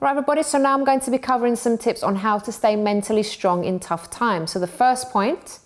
Right, everybody, so now I'm going to be covering some tips on how to stay mentally strong in tough times. So the first point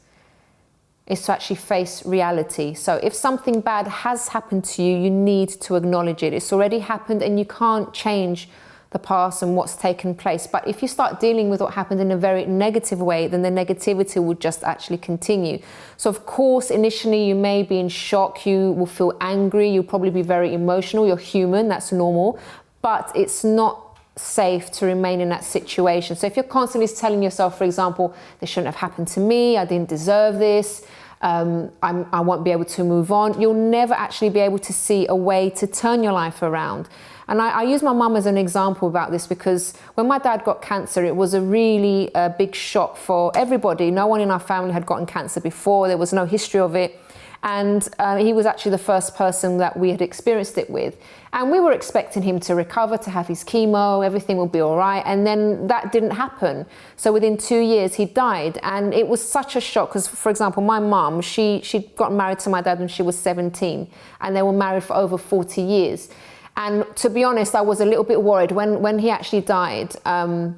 is to actually face reality. So if something bad has happened to you, you need to acknowledge it. It's already happened and you can't change the past and what's taken place. But if you start dealing with what happened in a very negative way, then the negativity will just actually continue. So of course, initially you may be in shock, you will feel angry, you'll probably be very emotional, you're human, that's normal, but it's not safe to remain in that situation. So if you're constantly telling yourself, for example, this shouldn't have happened to me, I didn't deserve this, I won't be able to move on, you'll never actually be able to see a way to turn your life around. And I use my mum as an example about this because when my dad got cancer, it was a really big shock for everybody. No one in our family had gotten cancer before, there was no history of it. And he was actually the first person that we had experienced it with. And we were expecting him to recover, to have his chemo, everything will be all right. And then that didn't happen. So within 2 years, he died. And it was such a shock because, for example, my mum, she got married to my dad when she was 17. And they were married for over 40 years. And to be honest, I was a little bit worried. When he actually died, I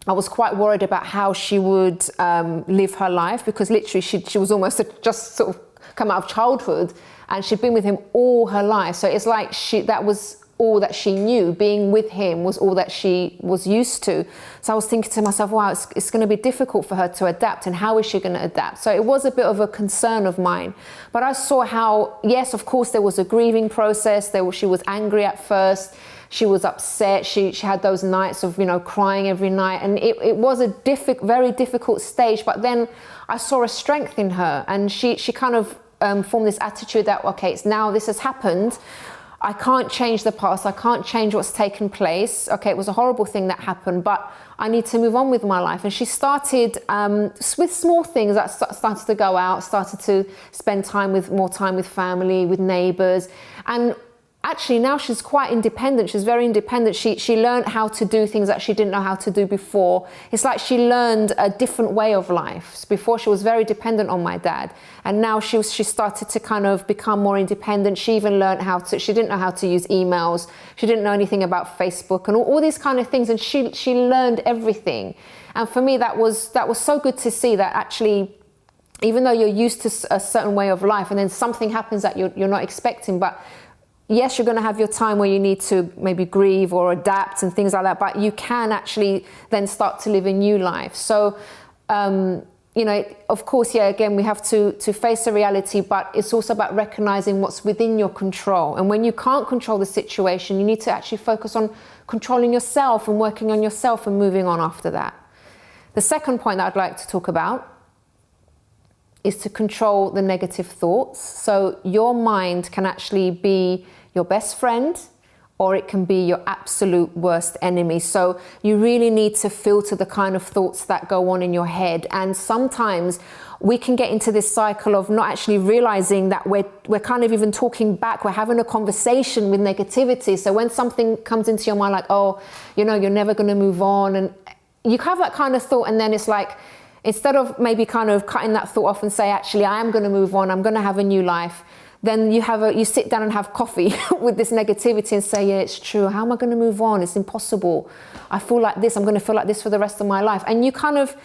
was quite worried about how she would live her life because literally she was almost just sort of come out of childhood and she'd been with him all her life. So it's like that was all that she knew. Being with him was all that she was used to. So I was thinking to myself, wow, it's going to be difficult for her to adapt, and how is she going to adapt? So it was a bit of a concern of mine. But I saw how, yes, of course, there was a grieving process. She was angry at first. She was upset. She had those nights of, crying every night. And it was a very difficult stage. But then I saw a strength in her, and she kind of formed this attitude that, okay, it's now this has happened. I can't change the past. I can't change what's taken place. Okay, it was a horrible thing that happened, but I need to move on with my life. And she started with small things that started to go out, started to spend more time with family, with neighbors. And actually now she's quite independent. She's very independent. She learned how to do things that she didn't know how to do before. It's like she learned a different way of life. Before she was very dependent on my dad. And now she started to kind of become more independent. She even learned she didn't know how to use emails. She didn't know anything about Facebook and all these kind of things. And she learned everything. And for me, that was so good to see that actually, even though you're used to a certain way of life and then something happens that you're not expecting, but yes, you're going to have your time where you need to maybe grieve or adapt and things like that, but you can actually then start to live a new life. So, of course, again, we have to face the reality, but it's also about recognizing what's within your control. And when you can't control the situation, you need to actually focus on controlling yourself and working on yourself and moving on after that. The second point that I'd like to talk about is to control the negative thoughts. So your mind can actually be your best friend, or it can be your absolute worst enemy. So you really need to filter the kind of thoughts that go on in your head. And sometimes we can get into this cycle of not actually realizing that we're kind of even talking back. We're having a conversation with negativity. So when something comes into your mind like, oh, you're never going to move on, and you have that kind of thought, and then it's like, instead of maybe kind of cutting that thought off and say, actually, I am going to move on, I'm going to have a new life, then you sit down and have coffee with this negativity and say, yeah, it's true. How am I going to move on? It's impossible. I feel like this. I'm going to feel like this for the rest of my life. And you kind of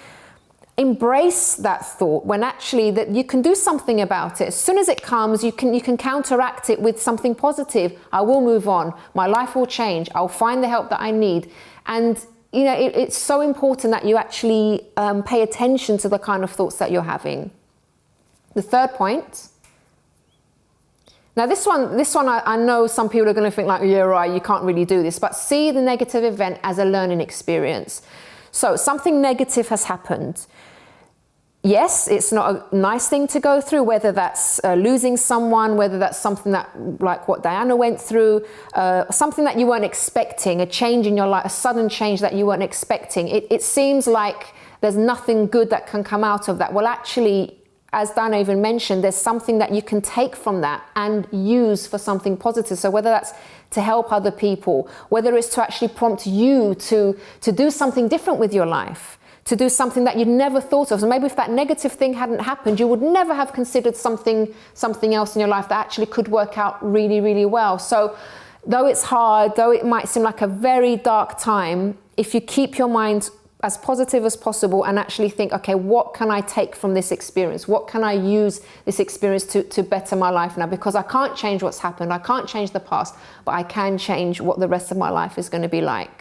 embrace that thought when actually that you can do something about it. As soon as it comes, you can counteract it with something positive. I will move on. My life will change. I'll find the help that I need. And it's so important that you actually pay attention to the kind of thoughts that you're having. The third point. Now this one I know some people are going to think like, yeah, right, you can't really do this, but see the negative event as a learning experience. So something negative has happened. Yes, it's not a nice thing to go through, whether that's losing someone, whether that's something that, like what Diana went through, something that you weren't expecting, a change in your life, a sudden change that you weren't expecting. It seems like there's nothing good that can come out of that. Well, actually, as Diana even mentioned, there's something that you can take from that and use for something positive. So whether that's to help other people, whether it's to actually prompt you to do something different with your life, to do something that you'd never thought of. So maybe if that negative thing hadn't happened, you would never have considered something else in your life that actually could work out really, really well. So though it's hard, though it might seem like a very dark time, if you keep your mind as positive as possible and actually think, okay, what can I take from this experience? What can I use this experience to better my life now? Because I can't change what's happened. I can't change the past, but I can change what the rest of my life is going to be like.